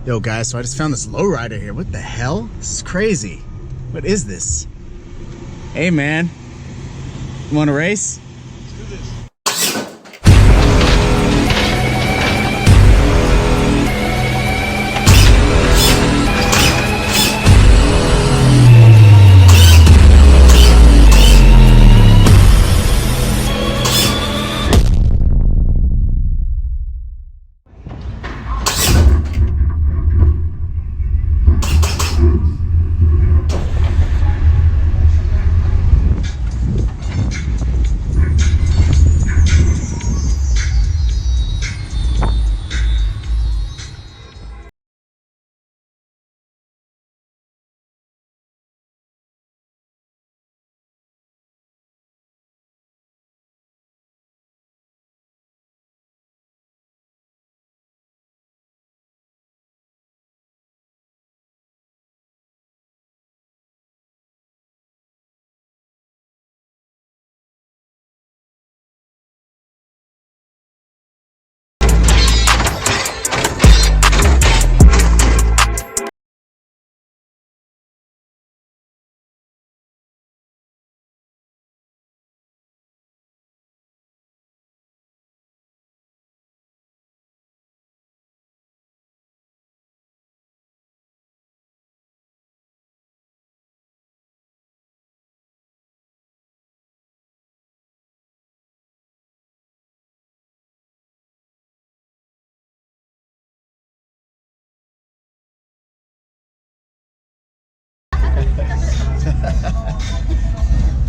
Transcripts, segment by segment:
Yo guys, so I just found this lowrider here. What the hell? This is crazy. What is this? Hey man, you want to race? Let's do this.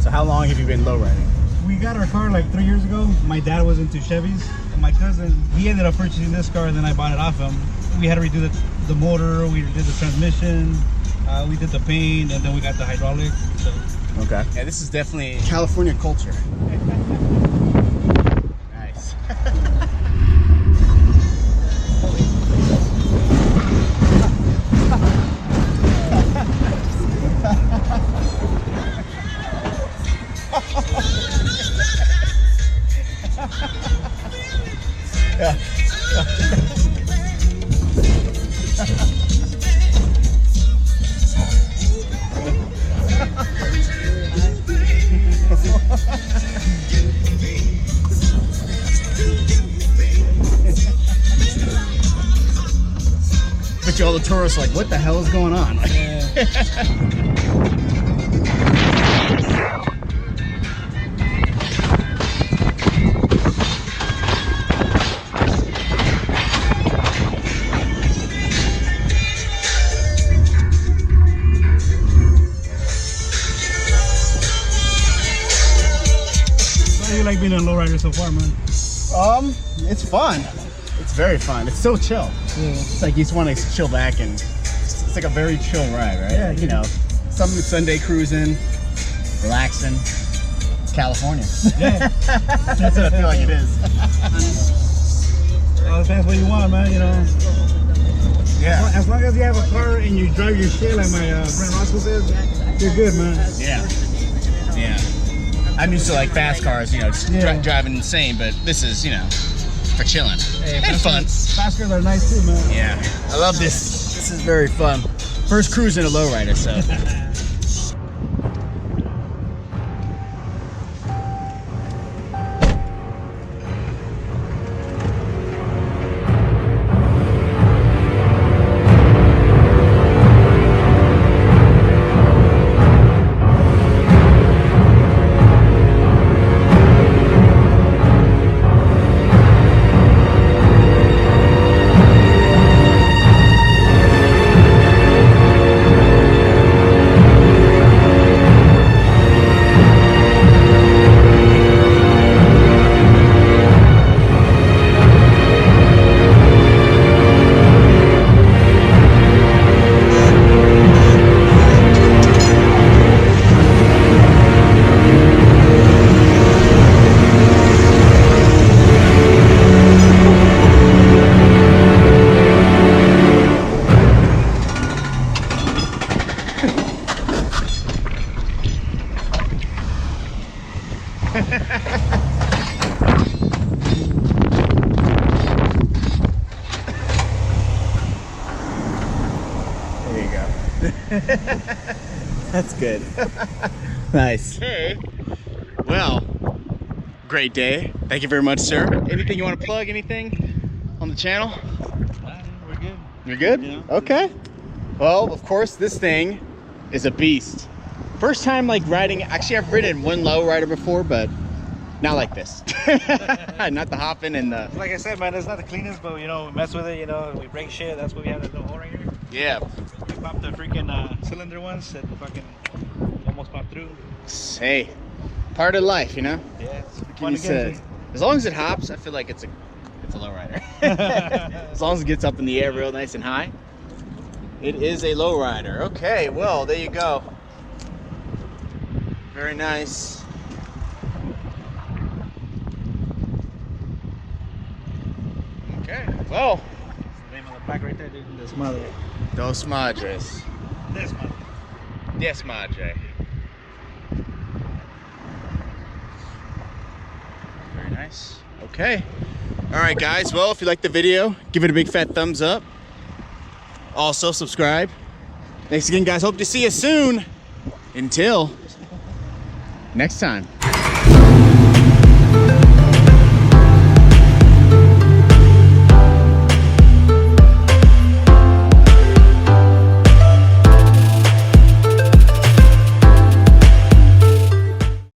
So how long have you been lowriding? We got our car like 3 years ago. My dad was into Chevys. And my cousin, he ended up purchasing this car and then I bought it off him. We had to redo the motor, we did the transmission, we did the paint, and then we got the hydraulic. So. Okay. Yeah, this is definitely California culture. Nice. Yeah. Bet you all the tourists are like, what the hell is going on? How do you like being a lowrider so far, man? It's fun. It's very fun. It's so chill. Yeah. It's like you just want to chill back and it's like a very chill ride, right? Yeah. Like, you know, some Sunday cruising, relaxing. It's California. Yeah. That's what I feel like it is. Well, that's what you want, man, you know. Yeah. As long as you have a car and you drive your shit like my friend Roscoe says, you're good, man. Yeah. Yeah. I'm used to like fast cars, you know, just driving insane, but this is, you know, for chilling and fun. Fast cars are nice too, man. Yeah. I love this. This is very fun. First cruise in a lowrider, so. That's good. Nice. Hey, well, great day. Thank you very much, sir. Anything you want to plug? Anything on the channel? We're good. You're good? Yeah. Okay. Well, of course, this thing is a beast. First time like riding, actually I've ridden one Lowrider before, but not like this. Not the hopping and the... Like I said, man, it's not the cleanest, but you know, we mess with it, you know, we break shit. That's why we have that little hole right here. Yeah. We popped the freaking cylinder once that fucking almost popped through. Hey, part of life, you know? Yeah, it's What can fun you say? again. As long as it hops, I feel like it's a Lowrider. As long as it gets up in the air real nice and high, it is a Lowrider. Okay, well, there you go. Very nice. Okay, well. The name of the pack right there, dude. This mother. Dos Madres. This mother. Yes, Madre. Very nice. Okay. All right, guys. Well, if you liked the video, give it a big fat thumbs up. Also, subscribe. Thanks again, guys. Hope to see you soon. Until next time.